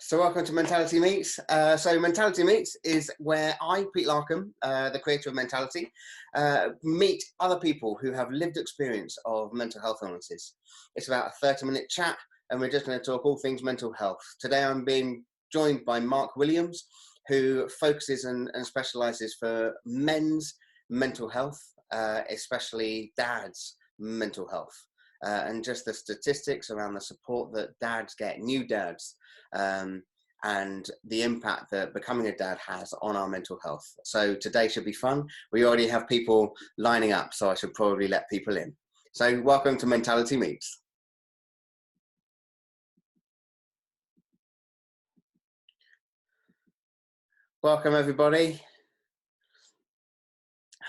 So welcome to Mentality Meets. Mentality Meets is where I, Peter Larkum, the creator of Mentality, meet other people who have lived experience of mental health illnesses. It's about a 30-minute chat, and we're just going to talk all things mental health. Today I'm being joined by Mark Williams, who focuses and specialises for men's mental health, especially dads' mental health. And just the statistics around the support that dads get, new dads, and the impact that becoming a dad has on our mental health. So today should be fun. We already have people lining up, so I should probably let people in. So welcome to Mentality Meets. Welcome everybody.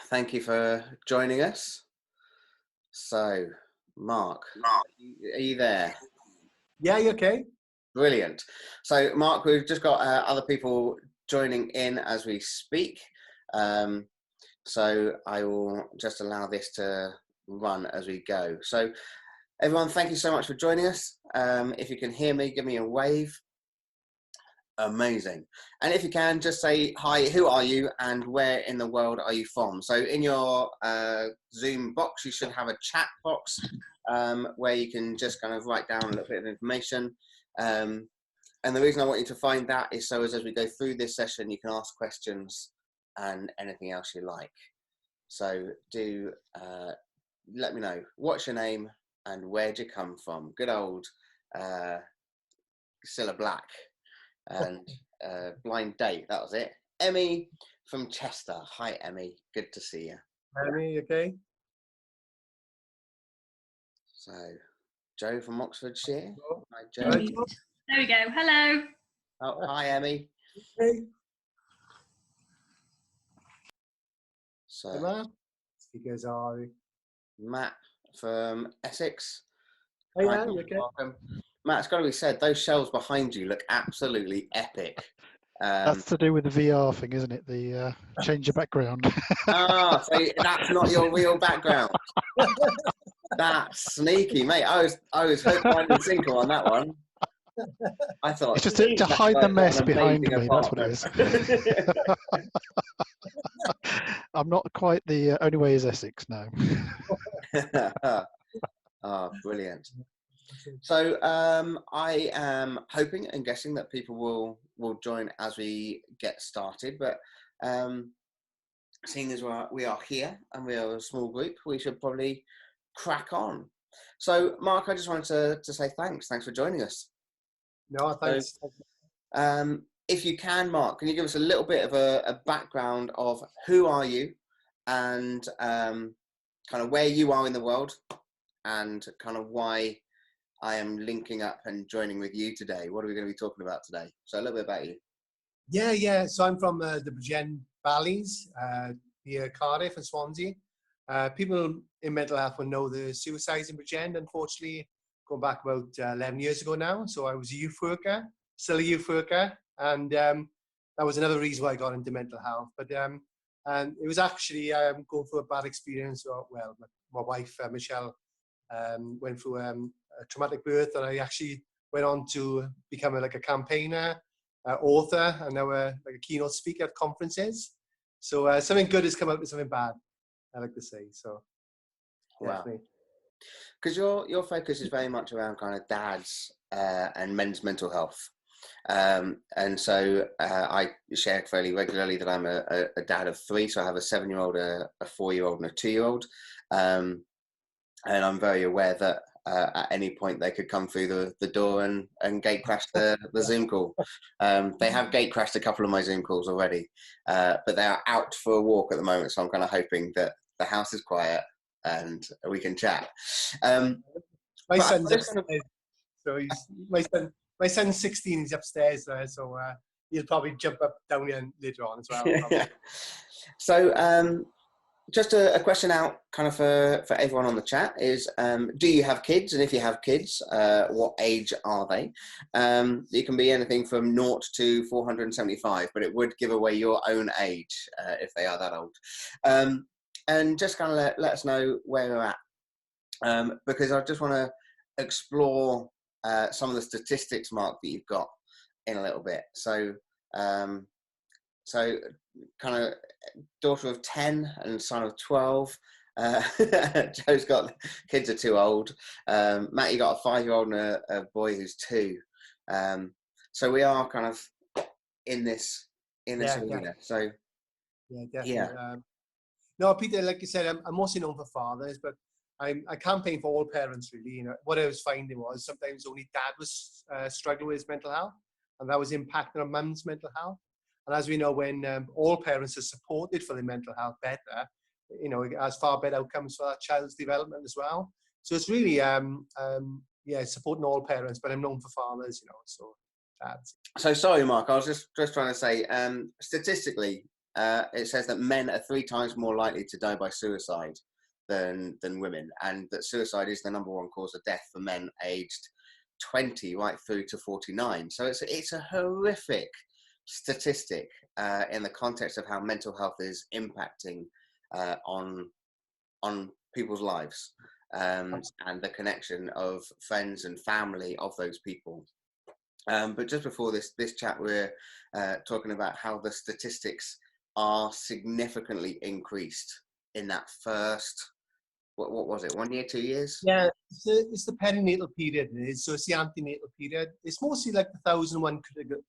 Thank you for joining us. So Mark, are you there? Yeah, you okay? Brilliant. So Mark, we've just got other people joining in as we speak. So I will just allow this to run as we go. So everyone, thank you so much for joining us. If you can hear me, give me a wave. Amazing. And if you can, just say, hi, who are you and where in the world are you from? So in your Zoom box, you should have a chat box where you can just kind of write down a little bit of information. And the reason I want you to find that is so as we go through this session, you can ask questions and anything else you like. So do let me know, what's your name and where'd you come from? Good old Cilla Black and Blind Date, that was it. Emmy from Chester. Hi Emmy, good to see you. Emmy, okay? So Joe from Oxfordshire. Hi Joe. There we go, hello. Oh, hi Emmy. Hey. So Matt, speakers are Matt from Essex. Hey, Hi, Matt, you okay? welcome. Matt, it's got to be said, those shelves behind you look absolutely epic. That's to do with the VR thing, isn't it? The change your background. So that's not your real background. That's sneaky, mate. I was hook, line, and sinker on that one. I thought it's just to hide the mess behind me. That's what it is. I'm not quite the only way is Essex now. Oh, brilliant. So I am hoping and guessing that people will join as we get started, but seeing as we are here and we are a small group, we should probably crack on. So Mark, I just wanted to say thanks for joining us. No, thanks. So, if you can, Mark, can you give us a little bit of a background of who are you and kind of where you are in the world and kind of why I am linking up and joining with you today. What are we going to be talking about today? So a little bit about you. Yeah. So I'm from the Bridgend Valleys, near Cardiff and Swansea. People in mental health will know the suicides in Bridgend, unfortunately, going back about 11 years ago now. So I was a youth worker, still a youth worker. And that was another reason why I got into mental health. But and it was actually going through a bad experience. Well, my wife, Michelle, went through a traumatic birth, and I actually went on to become a campaigner, author, and now a keynote speaker at conferences. So something good has come out of something bad, I like to say. So wow, because your focus is very much around kind of dads and men's mental health, and so I share fairly regularly that I'm a dad of 3, so I have a 7-year-old, a 4-year-old, and a 2-year-old, and I'm very aware that at any point they could come through the door and gate crash the Zoom call. They have gate crashed a couple of my Zoom calls already, but they are out for a walk at the moment, so I'm kind of hoping that the house is quiet and we can chat. My son's upstairs, so my son's 16, he's upstairs there, so he'll probably jump up down here later on as well. So just a question out kind of for everyone on the chat is, do you have kids? And if you have kids, what age are they? It can be anything from 0 to 475, but it would give away your own age if they are that old. And just kind of let us know where you're at, because I just want to explore some of the statistics, Mark, that you've got in a little bit. So so kind of daughter of 10 and son of 12. Joe's got kids are too old. Matt, you got a 5-year-old and a boy who's 2. So we are kind of in this arena. So yeah, definitely. yeah. No, Peter, like you said, I'm mostly known for fathers, but I campaign for all parents, really. You know, what I was finding was sometimes only dad was struggling with his mental health, and that was impacting on mum's mental health. And as we know, when all parents are supported for their mental health better, you know, it has far better outcomes for that child's development as well. So it's really, yeah, supporting all parents, but I'm known for fathers, you know, so dads. So sorry, Mark, I was just trying to say, statistically, it says that men are 3 times more likely to die by suicide than women, and that suicide is the #1 cause of death for men aged 20 right through to 49. So it's a horrific statistic in the context of how mental health is impacting on people's lives, and the connection of friends and family of those people. But just before this chat, we're talking about how the statistics are significantly increased in that first, what was it, 1 year, 2 years? Yeah, it's the perinatal period. So it's the antenatal period. It's mostly like the 1001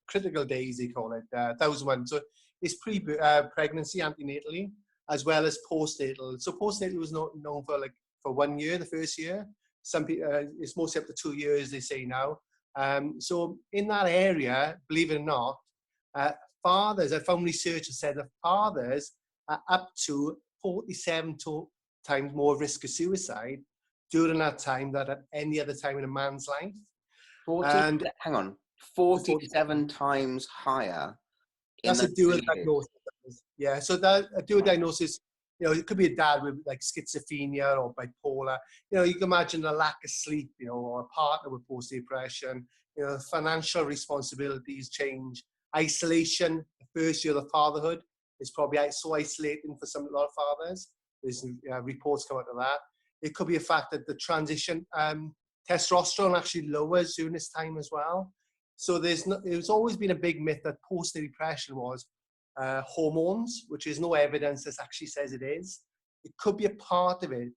critical days, they call it, 1001. So it's pre-pregnancy antenatally, as well as postnatal. So postnatal was known for 1 year, the first year. Some people, it's mostly up to 2 years, they say now. So in that area, believe it or not, fathers, I found research that said that fathers are up to 47 times more risk of suicide during that time than at any other time in a man's life. 47 times higher. That's a dual diagnosis. Yeah, so that a dual diagnosis, you know, it could be a dad with like schizophrenia or bipolar. You know, you can imagine a lack of sleep, you know, or a partner with post-depression. You know, financial responsibilities change. Isolation, the first year of fatherhood is probably so isolating for a lot of fathers. There's reports come out of that. It could be a fact that the transition, testosterone actually lowers during this time as well. So there's always been a big myth that postnatal depression was hormones, which is no evidence that actually says it is. It could be a part of it,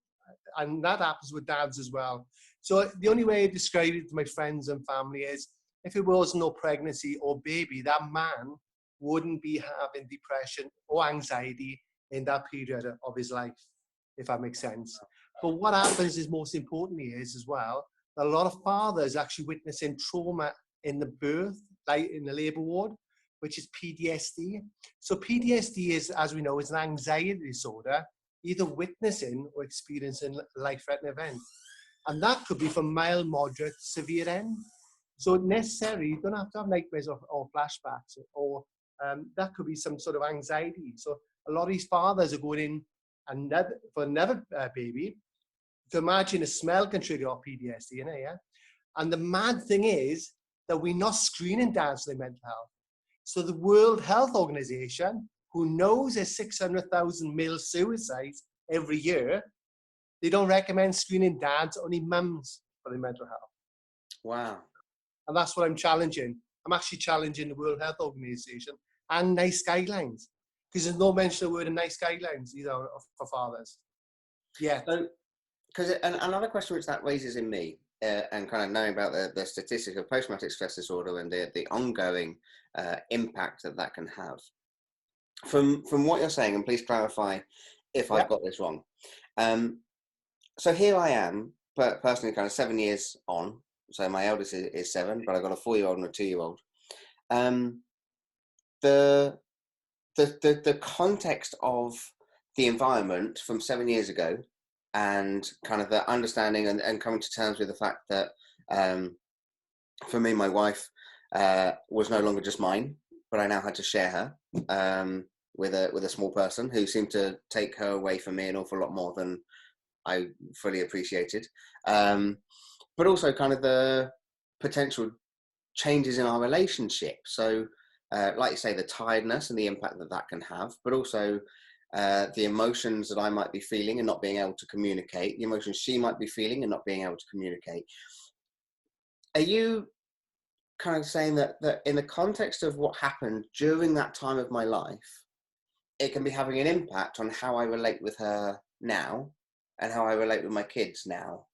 and that happens with dads as well. So the only way I describe it to my friends and family is, if it was no pregnancy or baby, that man wouldn't be having depression or anxiety in that period of his life, if that makes sense. But what happens is, most importantly, is as well, that a lot of fathers actually witnessing trauma in the birth, like in the labor ward, which is PTSD. So PTSD is, as we know, is an anxiety disorder, either witnessing or experiencing a life-threatening event. And that could be from mild, moderate, severe end. So necessarily, you don't have to have nightmares or flashbacks, or that could be some sort of anxiety. So a lot of these fathers are going in for another baby. You can imagine a smell can trigger off PTSD, you know, yeah? And the mad thing is that we're not screening dads for their mental health. So the World Health Organization, who knows there's 600,000 male suicides every year, they don't recommend screening dads, only mums for their mental health. Wow. And that's what I'm challenging. I'm actually challenging the World Health Organization and NICE guidelines, because there's no mention of the word in NICE guidelines either for fathers. Yeah. So, because another question which that raises in me, and kind of knowing about the statistics of post-traumatic stress disorder and the ongoing impact that can have. From what you're saying, and please clarify if I've got this wrong. So here I am, personally, kind of 7 years on. So my eldest is 7, but I've got a 4-year-old and a 2-year-old. The context of the environment from 7 years ago, and kind of the understanding and coming to terms with the fact that for me, my wife was no longer just mine, but I now had to share her with a small person who seemed to take her away from me an awful lot more than I fully appreciated. But also kind of the potential changes in our relationship. So like you say, the tiredness and the impact that can have, but also the emotions that I might be feeling and not being able to communicate, the emotions she might be feeling and not being able to communicate. Are you kind of saying that in the context of what happened during that time of my life, it can be having an impact on how I relate with her now and how I relate with my kids now,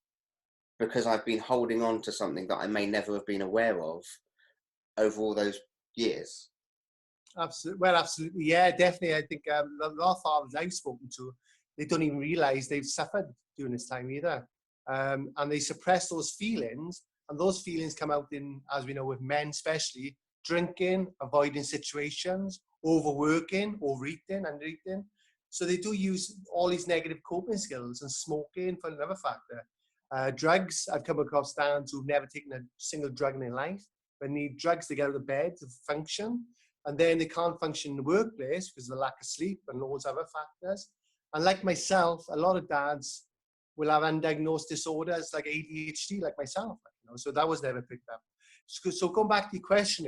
because I've been holding on to something that I may never have been aware of over all those years. Absolutely. Well, absolutely. Yeah, definitely. I think a lot of fathers I've spoken to, they don't even realize they've suffered during this time either. And they suppress those feelings, and those feelings come out in, as we know, with men especially, drinking, avoiding situations, overworking, overeating and eating. So they do use all these negative coping skills, and smoking for another factor. Drugs, I've come across dads who've never taken a single drug in their life, but need drugs to get out of bed to function. And then they can't function in the workplace because of the lack of sleep and those other factors. And like myself, a lot of dads will have undiagnosed disorders like ADHD, like myself. So that was never picked up. So going back to the question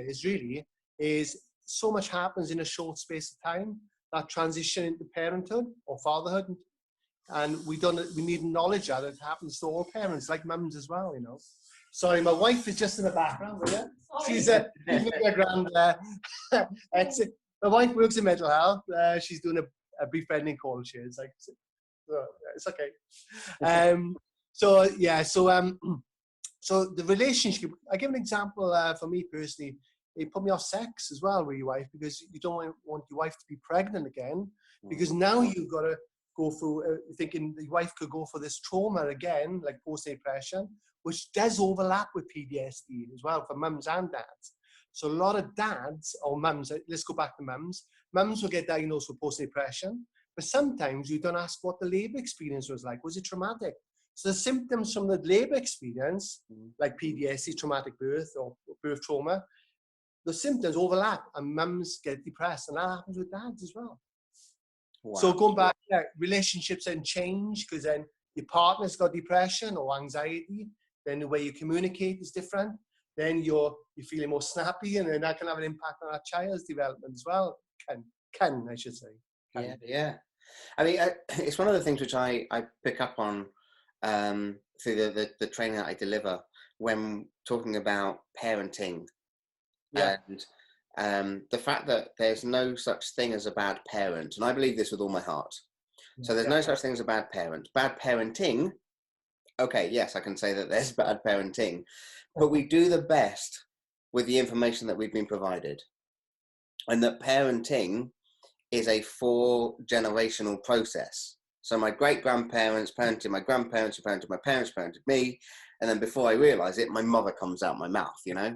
is so much happens in a short space of time, that transition into parenthood or fatherhood. And we need knowledge that it happens to all parents, like mums as well, Sorry, my wife is just in the background. She's a grand. My wife works in mental health. She's doing a befriending call. It's like, it's okay. So the relationship. I give an example for me personally. It put me off sex as well with your wife, because you don't want your wife to be pregnant again, because now you've got to go through thinking the wife could go for this trauma again, like postnatal depression, which does overlap with PTSD as well for mums and dads. So a lot of dads or mums, let's go back to mums will get diagnosed with postnatal depression, but sometimes you don't ask what the labor experience was like. Was it traumatic? So the symptoms from the labor experience, like PTSD, traumatic birth or birth trauma, the symptoms overlap and mums get depressed, and that happens with dads as well. Wow. So going back, relationships then change because then your partner's got depression or anxiety, then the way you communicate is different, then you're feeling more snappy, and then that can have an impact on our child's development as well. Can I should say. Yeah. I mean, it's one of the things which I pick up on through the training that I deliver when talking about parenting. Yeah. And the fact that there's no such thing as a bad parent, and I believe this with all my heart. So there's no such thing as a bad parent. Bad parenting, okay, yes, I can say that there's bad parenting, but we do the best with the information that we've been provided. And that parenting is a 4-generational process. So my great-grandparents parented my grandparents, who parented my parents, parented me, and then before I realise it, my mother comes out my mouth, Yeah,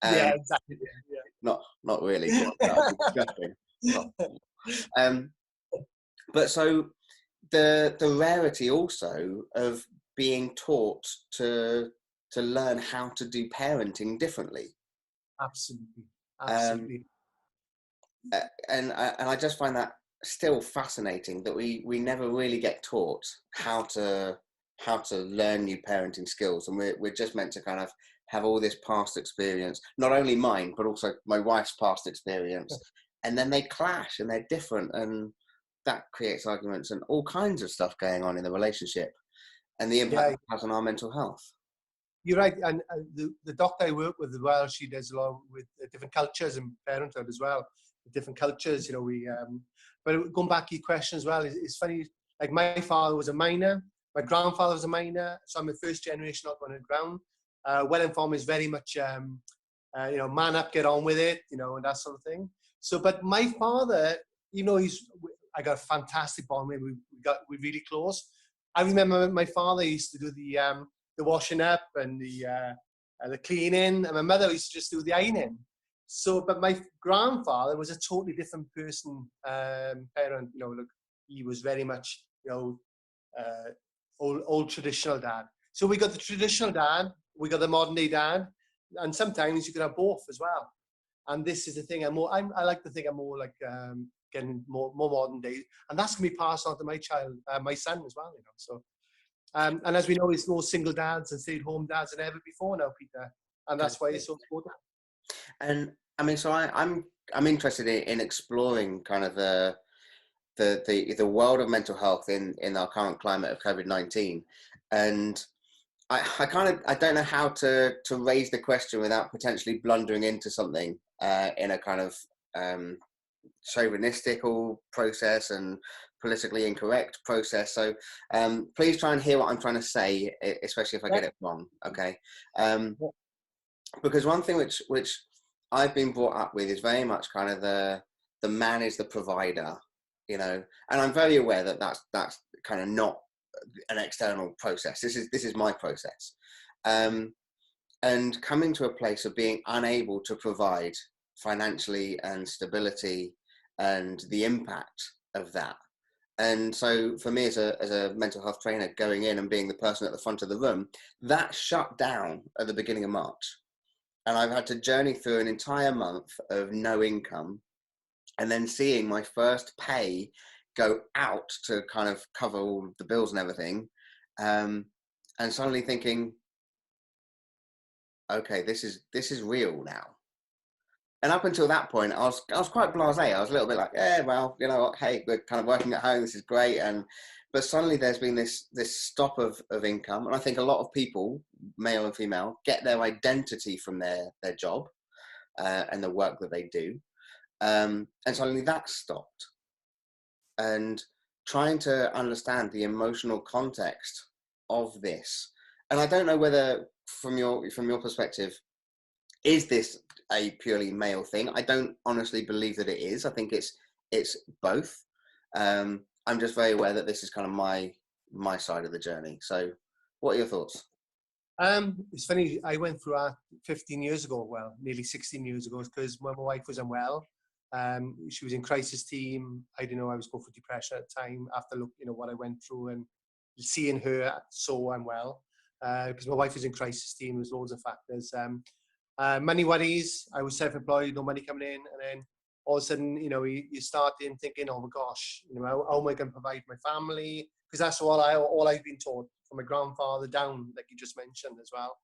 exactly. Yeah. Not really. That would be disgusting. But so the rarity also of being taught to learn how to do parenting differently. Absolutely. And I just find that still fascinating that we never really get taught how to learn new parenting skills, and we're just meant to kind of have all this past experience, not only mine but also my wife's past experience, and then they clash and they're different, and that creates arguments and all kinds of stuff going on in the relationship, and the impact it has on our mental health. You're right, and the doctor I work with as well, she does a lot with different cultures and parenthood as well. Different cultures, but going back to your question as well, it's funny, like my father was a miner, my grandfather was a miner, so I'm a first generation not going underground. Well-informed is very much, man up, get on with it, and that sort of thing. So, but my father, I got a fantastic bond with him. We're really close. I remember my father used to do the washing up and the cleaning, and my mother used to just do the ironing. So, but my grandfather was a totally different person, parent. He was very much, old traditional dad. So we got the traditional dad, we got the modern day dad, and sometimes you can have both as well. And this is the thing. I like to think I'm more like getting more modern day, and that's gonna be passed on to my child, my son as well. So, and as we know, it's more single dads and stay-at-home dads than ever before now, Peter, and that's why it's so important. And I mean, so I'm interested in exploring kind of the world of mental health in our current climate of COVID-19, and I don't know how to raise the question without potentially blundering into something in a kind of chauvinistical process and politically incorrect process. So please try and hear what I'm trying to say, especially if I get it wrong. Okay. Because one thing which I've been brought up with is very much kind of the man is the provider, you know, and I'm very aware that that's kind of not an external process. This is my process. And coming to a place of being unable to provide financially and stability and the impact of that. And so for me as a mental health trainer, going in and being the person at the front of the room, that shut down at the beginning of March. And I've had to journey through an entire month of no income, and then seeing my first pay go out to kind of cover all the bills and everything. And suddenly thinking, okay, this is real now. And up until that point, I was quite blasé. I was a little bit like, well, you know what? Hey, we're kind of working at home. This is great. But suddenly there's been this stop of income. And I think a lot of people, male and female, get their identity from their job and the work that they do. And suddenly that stopped. And trying to understand the emotional context of this. And I don't know whether from your perspective, is this a purely male thing? I don't honestly believe that it is. I think it's both. I'm just very aware that this is kind of my side of the journey. So what are your thoughts? It's funny, I went through that 15 years ago, well, nearly 16 years ago, because when my wife was unwell, she was in crisis team. I didn't know I was going for depression at the time after what I went through and seeing her so unwell, because my wife was in crisis team. There's loads of factors. Money worries. I was self-employed, no money coming in, and then all of a sudden, you start in thinking, oh my gosh, how am I going to provide my family? Because that's all I've been taught from my grandfather down, like you just mentioned as well.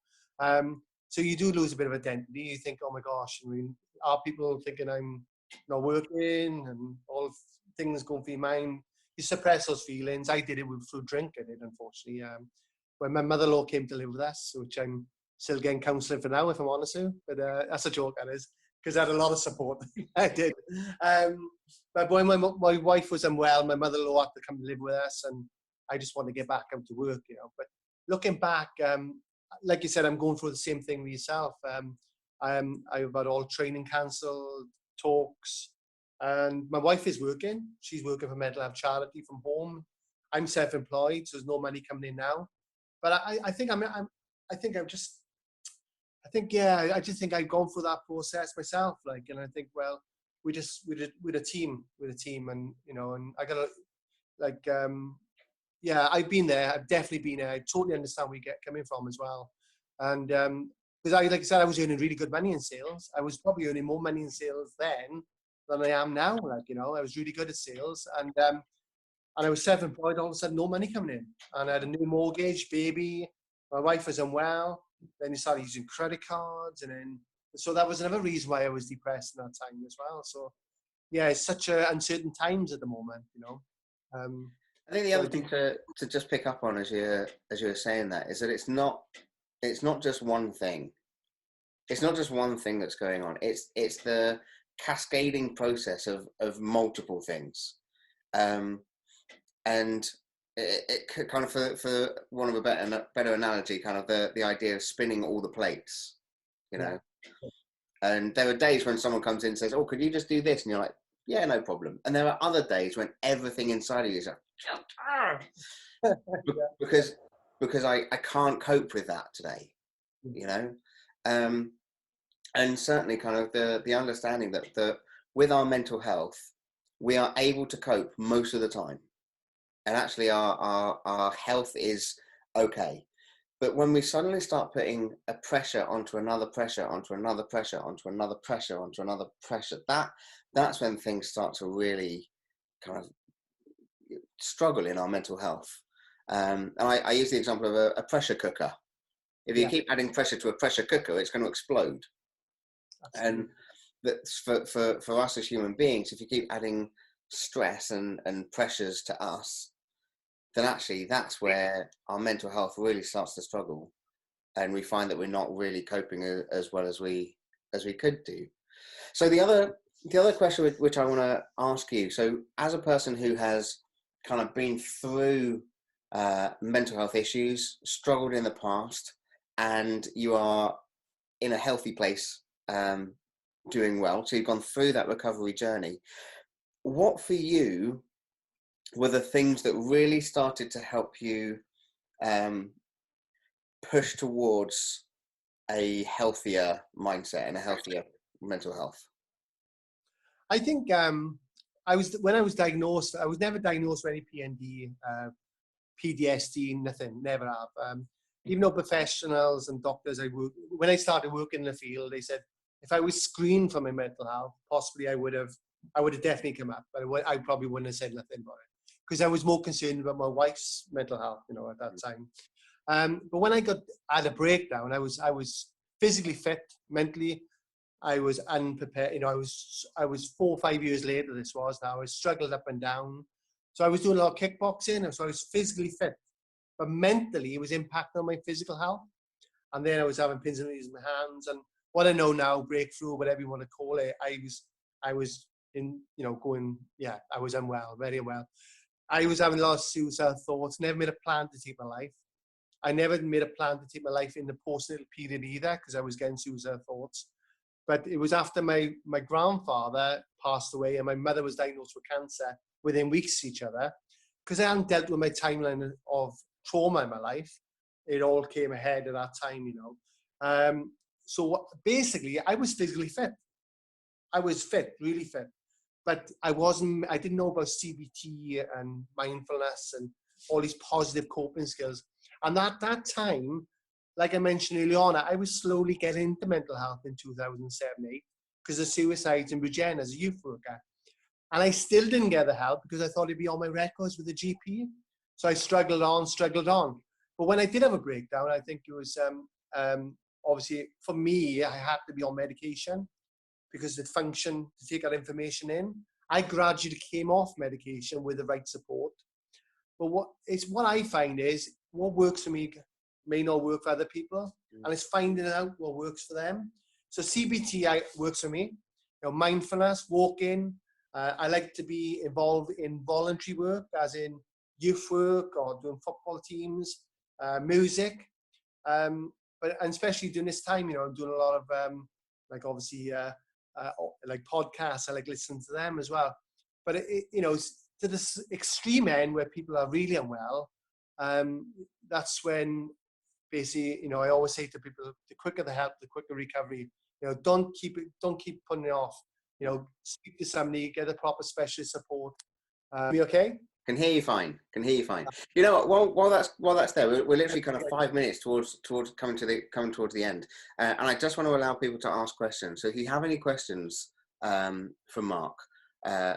So you do lose a bit of identity. You think, oh my gosh, are people thinking I'm not working and all things going through your mind? You suppress those feelings. I did it through drink. I did, unfortunately. When my mother-in-law came to live with us, which I'm still getting counselling for now, if I'm honest with you. But that's a joke, that is, because I had a lot of support. I did. But when my wife was unwell, my mother-in-law had to come live with us, and I just wanted to get back out to work, But looking back, like you said, I'm going through the same thing with yourself. I've had all training cancelled, talks, and my wife is working. She's working for mental health charity from home. I'm self-employed, so there's no money coming in now. But I think I just think I've gone through that process myself, and I think, well, we're a team, and and I gotta, I've been there. I've definitely been there. I totally understand where you get coming from as well, and because like I said, I was earning really good money in sales. I was probably earning more money in sales then than I am now. I was really good at sales, and I was self-employed. All of a sudden, no money coming in, and I had a new mortgage, baby. My wife was unwell. Then you started using credit cards, so that was another reason why I was depressed in that time as well. So, yeah, it's such uncertain times at the moment, I think the other thing to just pick up on as you were saying that is that it's not just one thing. It's not just one thing that's going on. It's the cascading process of multiple things, and it kind of, for one of a better analogy, kind of the idea of spinning all the plates, Yeah. And there are days when someone comes in and says, "Oh, could you just do this?" And you're like, "Yeah, no problem." And there are other days when everything inside of you is like, because I can't cope with that today, and certainly kind of the understanding that with our mental health, we are able to cope most of the time. And actually our health is okay. But when we suddenly start putting a pressure onto another pressure, onto another pressure, onto another pressure, onto another pressure, that's when things start to really kind of struggle in our mental health. And I use the example of a pressure cooker. If you keep adding pressure to a pressure cooker, it's going to explode. Absolutely. And that's for us as human beings, if you keep adding stress and pressures to us, then actually that's where our mental health really starts to struggle. and we find that we're not really coping as well as we could do. So the other question which I want to ask you, so as a person who has kind of been through mental health issues, struggled in the past, and you are in a healthy place, doing well, so you've gone through that recovery journey, what for you were the things that really started to help you push towards a healthier mindset and a healthier mental health? I think when I was diagnosed, I was never diagnosed with any PND, PTSD, nothing, never have. Even though professionals and doctors when I started working in the field, they said if I was screened for my mental health, possibly I would have definitely come up, but I probably wouldn't have said nothing about it because I was more concerned about my wife's mental health, at that time. But when I had a breakdown, I was physically fit, mentally I was unprepared. I was 4 or 5 years later. This was now I struggled up and down. So I was doing a lot of kickboxing, and so I was physically fit, but mentally it was impacting on my physical health. And then I was having pins and needles in my hands, and what I know now, breakthrough, whatever you want to call it, I was in, I was unwell, very unwell. I was having a lot of suicidal thoughts. Never made a plan to take my life. I never made a plan to take my life in the postnatal period either, because I was getting suicidal thoughts. But it was after my grandfather passed away and my mother was diagnosed with cancer within weeks of each other, because I hadn't dealt with my timeline of trauma in my life. It all came ahead at that time, basically, I was physically fit. I was fit, really fit. But I didn't know about CBT and mindfulness and all these positive coping skills. And at that time, like I mentioned earlier on, I was slowly getting into mental health in 2007-8 because of suicides in Bridgend as a youth worker. And I still didn't get the help because I thought it'd be on my records with the GP. So I struggled on. But when I did have a breakdown, I think it was obviously for me, I had to be on medication because it functioned to take that information in. I gradually came off medication with the right support. But what I find is what works for me may not work for other people, and it's finding out what works for them. So CBT works for me. Mindfulness, walking. I like to be involved in voluntary work, as in youth work or doing football teams, music. But especially during this time, I'm doing a lot of like podcasts. I like listening to them as well. But to this extreme end where people are really unwell, that's when basically, I always say to people, the quicker the help, the quicker recovery. Don't keep putting it off. Speak to somebody, get the proper specialist support. Me okay? Can hear you fine. You know what? While that's there, we're literally kind of 5 minutes towards coming towards the end, and I just want to allow people to ask questions. So if you have any questions for Mark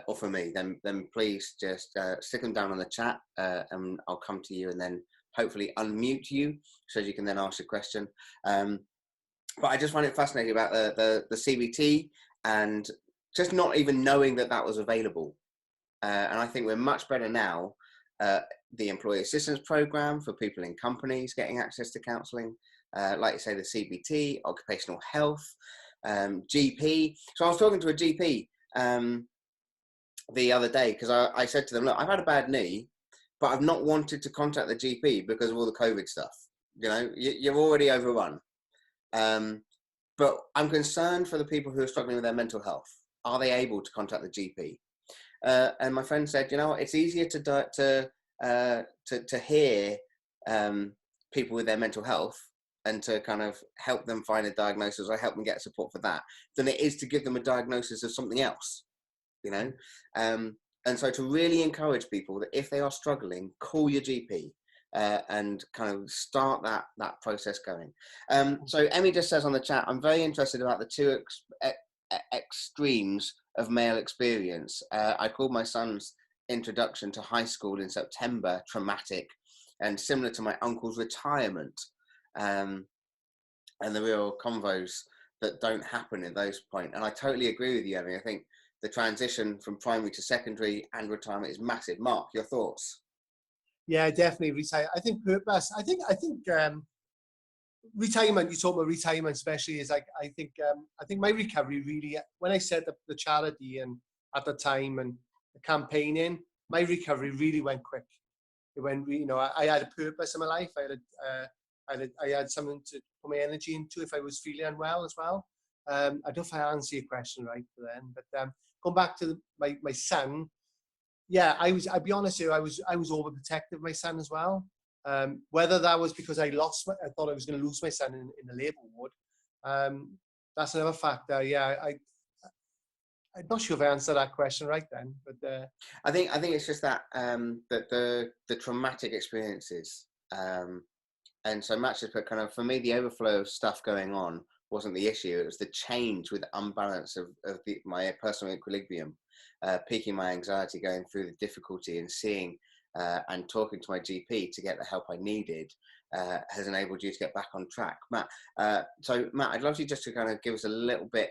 or for me, then please just stick them down on the chat, and I'll come to you, and then hopefully unmute you so you can then ask a question. But I just find it fascinating about the CBT and just not even knowing that was available. And I think we're much better now. The employee assistance program for people in companies getting access to counselling, like you say, the CBT, occupational health, GP. So I was talking to a GP the other day because I said to them, look, I've had a bad knee, but I've not wanted to contact the GP because of all the COVID stuff. You're already overrun. But I'm concerned for the people who are struggling with their mental health. Are they able to contact the GP? And my friend said, it's easier to hear people with their mental health and to kind of help them find a diagnosis or help them get support for that than it is to give them a diagnosis of something else, and so to really encourage people that if they are struggling, call your GP and kind of start that process going. So Emmy just says on the chat, I'm very interested about the two extremes of male experience. I called my son's introduction to high school in September traumatic and similar to my uncle's retirement, and the real convos that don't happen at those points. And I totally agree with you, Emmy. I think the transition from primary to secondary and retirement is massive. Mark, your thoughts? Yeah, definitely. I think purpose. I think retirement, you talk about retirement especially, is like, I think my recovery really, when I set up the charity and at the time and the campaigning, my recovery really went quick. It went, I had a purpose in my life. I had something to put my energy into if I was feeling unwell as well. I don't know if I answer your question right then, but going back to my son, yeah, I'll be honest here, I was overprotective of my son as well. Whether that was because I thought I was going to lose my son in the labour ward. That's another factor. Yeah, I'm not sure if I answered that question right then, but I think it's just that that the traumatic experiences, and so much as put kind of, for me, the overflow of stuff going on wasn't the issue. It was the change with unbalance of my personal equilibrium, piquing my anxiety, going through the difficulty, and seeing and talking to my GP to get the help I needed has enabled you to get back on track, Matt. So Matt, I'd love you just to kind of give us a little bit.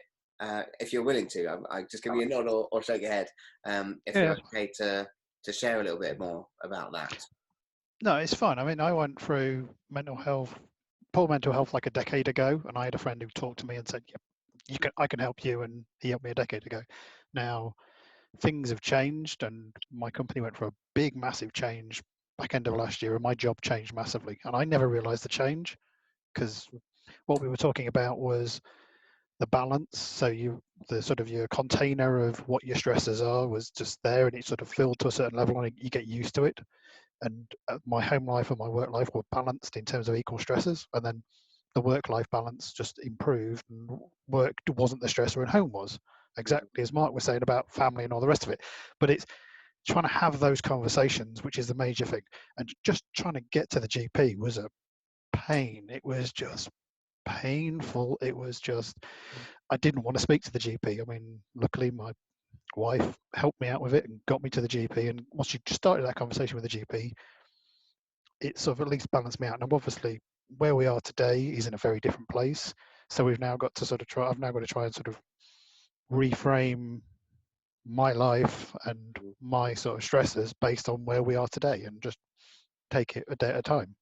If you're willing to, I just give you a nod or shake your head. If you're okay to share a little bit more about that. No, it's fine. I mean, I went through poor mental health like a decade ago, and I had a friend who talked to me and said, "Yeah, I can help you," and he helped me a decade ago. Now, things have changed, and my company went for a big, massive change back end of last year, and my job changed massively, and I never realised the change, because what we were talking about was the balance. So the sort of your container of what your stresses are was just there, and it sort of filled to a certain level, and you get used to it. And my home life and my work life were balanced in terms of equal stresses, and then the work-life balance just improved, and work wasn't the stressor and home was, exactly as Mark was saying about family and all the rest of it. But it's trying to have those conversations, which is the major thing, and just trying to get to the GP was a pain. It was just painful. It was just, I didn't want to speak to the GP. I mean, luckily my wife helped me out with it and got me to the GP, and once you started that conversation with the GP, it sort of at least balanced me out. And obviously where we are today is in a very different place, so I've now got to try and sort of reframe my life and my sort of stresses based on where we are today, and just take it a day at a time.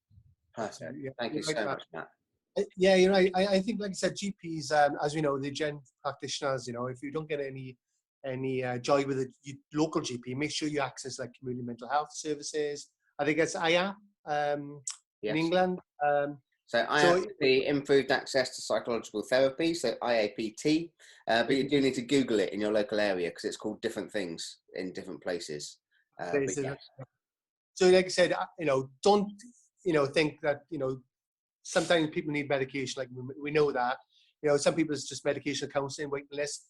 Perfect. Thank you so much, Matt. Yeah, I think, like I said, GPs, as we know, the gen practitioners, if you don't get any joy with a local GP, make sure you access like community mental health services. I think it's IA in England. So IAPT, Improved Access to Psychological Therapy, so IAPT, but you do need to Google it in your local area, because it's called different things in different places. So like I said, don't, think that, sometimes people need medication, like we know that. Some people it's just medication counseling, waiting list.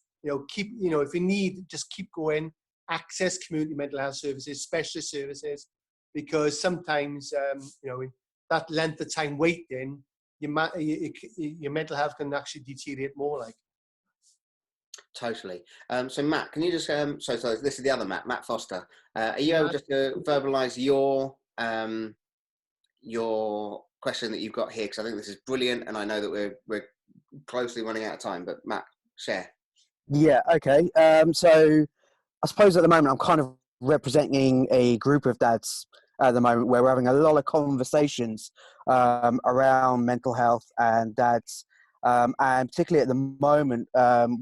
Keep, if you need, just keep going, access community mental health services, specialist services, because sometimes, that length of time waiting, your mental health can actually deteriorate more. Like. Totally. So Matt, can you just, so this is the other Matt Foster. Are you able just to verbalise your question that you've got here? Because I think this is brilliant, and I know that we're closely running out of time, but Matt, share. Yeah, okay. So I suppose at the moment I'm kind of representing a group of dads at the moment where we're having a lot of conversations around mental health and dads, and particularly at the moment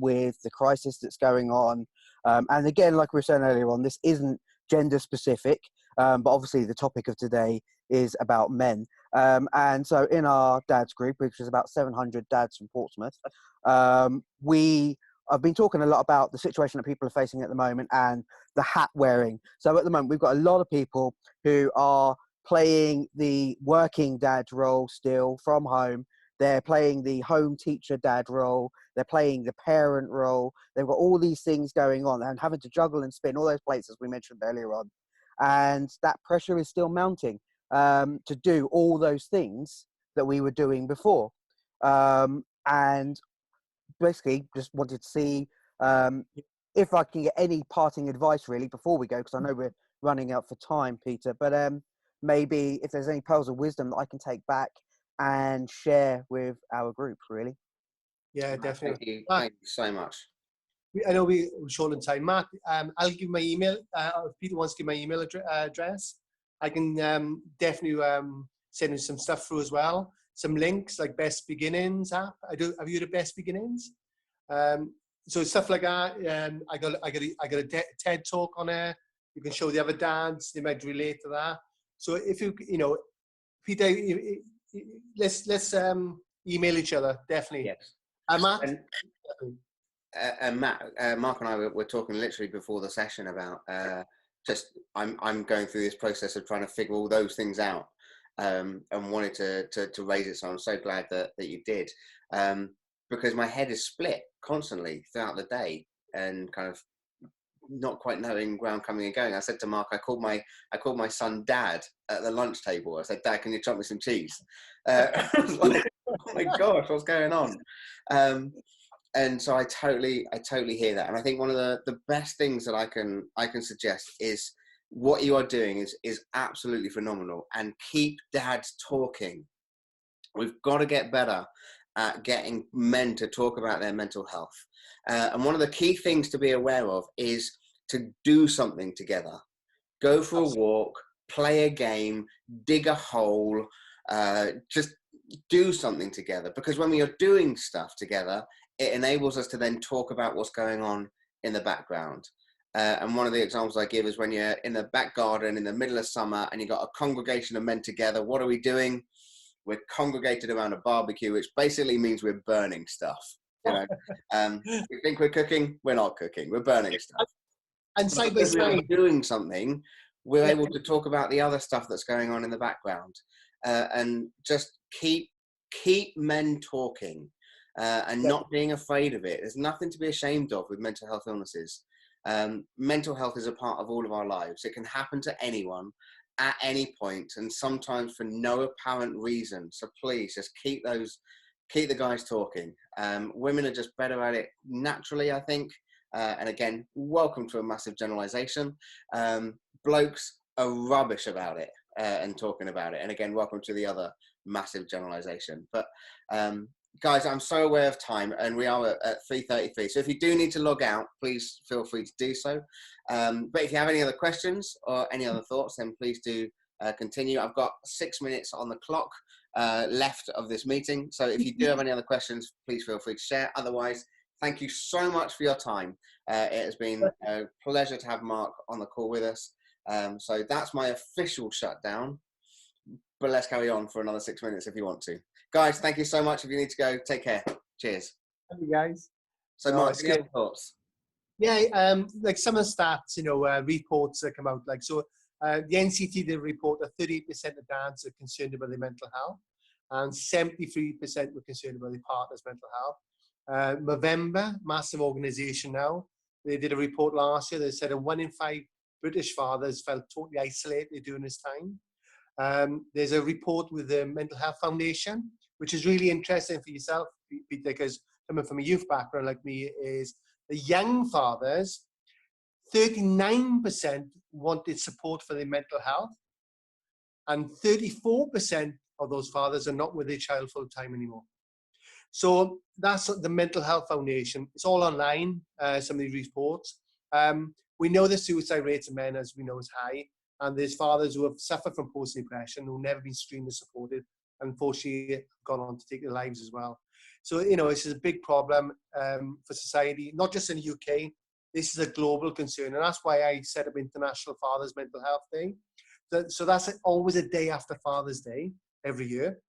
with the crisis that's going on. And again, like we were saying earlier on, this isn't gender specific, but obviously the topic of today is about men. And so in our dads group, which is about 700 dads from Portsmouth, I've been talking a lot about the situation that people are facing at the moment and the hat wearing. So at the moment, we've got a lot of people who are playing the working dad role still from home. They're playing the home teacher dad role. They're playing the parent role. They've got all these things going on and having to juggle and spin all those plates, as we mentioned earlier on. And that pressure is still mounting to do all those things that we were doing before. And basically just wanted to see if I can get any parting advice really before we go, because I know we're running out for time, Peter, but maybe if there's any pearls of wisdom that I can take back and share with our group, really. Yeah, definitely. Thank you so much. I know we're short on time. Matt, I'll give my email. If Peter wants to give my email address, I can definitely send him some stuff through as well. some links like Best Beginnings app. Have you heard of Best Beginnings? So stuff like that. I got a TED talk on there. You can show the other dads; they might relate to that. So if you Peter, let's email each other definitely. Yes. Matt. And Matt, Mark and I were talking literally before the session about I'm going through this process of trying to figure all those things out, and wanted to raise it. So I'm so glad that you did, because my head is split constantly throughout the day and kind of not quite knowing where I'm coming and going. I said to Mark, I called my son Dad at the lunch table. I said, Dad, can you chop me some cheese? I was like, oh my gosh, what's going on? And so I totally hear that. And I think one of the best things that I can suggest is what you are doing is absolutely phenomenal. And keep dads talking. We've got to get better at getting men to talk about their mental health. And one of the key things to be aware of is to do something together. Go for a walk, play a game, dig a hole, just do something together. Because when we are doing stuff together, it enables us to then talk about what's going on in the background. And one of the examples I give is when you're in the back garden in the middle of summer and you've got a congregation of men together. What are we doing? We're congregated around a barbecue, which basically means we're burning stuff. We think we're cooking, we're not cooking, we're burning stuff. And side by side, we're doing something, we're able to talk about the other stuff that's going on in the background, and just keep men talking, and not being afraid of it. There's nothing to be ashamed of with mental health illnesses. Mental health is a part of all of our lives. It can happen to anyone at any point, and sometimes for no apparent reason. So please just keep the guys talking. Women are just better at it naturally, I think. And again, welcome to a massive generalization. Blokes are rubbish about it and talking about it. And again, welcome to the other massive generalization. But guys, I'm so aware of time, and we are at 3:33. So if you do need to log out, please feel free to do so. But if you have any other questions or any other thoughts, then please do continue. I've got 6 minutes on the clock left of this meeting. So if you do have any other questions, please feel free to share. Otherwise, thank you so much for your time. It has been a pleasure to have Mark on the call with us. So that's my official shutdown. But let's carry on for another 6 minutes if you want to. Guys, thank you so much. If you need to go, take care. Cheers. Thank you, guys. So, Mark, any other thoughts? Yeah, like some of the stats, reports that come out. Like, so the NCT did report that 38% of dads are concerned about their mental health, and 73% were concerned about their partner's mental health. Movember, massive organisation now, they did a report last year that said 1 in 5 British fathers felt totally isolated during this time. There's a report with the Mental Health Foundation, which is really interesting for yourself, Peter, because coming from a youth background like me, is the young fathers, 39% wanted support for their mental health, and 34% of those fathers are not with their child full time anymore. So that's the Mental Health Foundation. It's all online, some of these reports. We know the suicide rates of men, as we know, is high. And there's fathers who have suffered from post-depression, who've never been screened or supported, and unfortunately have gone on to take their lives as well. So, this is a big problem for society, not just in the UK. This is a global concern. And that's why I set up International Father's Mental Health Day. So that's always a day after Father's Day every year.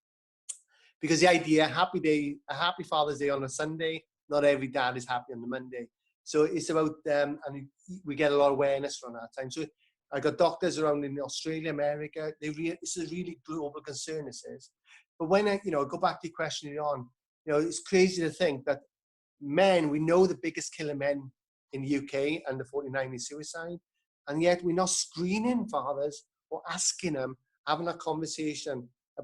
Because the idea, a happy Father's Day on a Sunday, not every dad is happy on the Monday. So it's about, and we get a lot of awareness from that time. So I got doctors around in Australia, America. This is a really global concern, this is. But when I, go back to your question on, it's crazy to think that men, we know the biggest killer men in the UK under 49 is suicide. And yet we're not screening fathers or asking them, having a conversation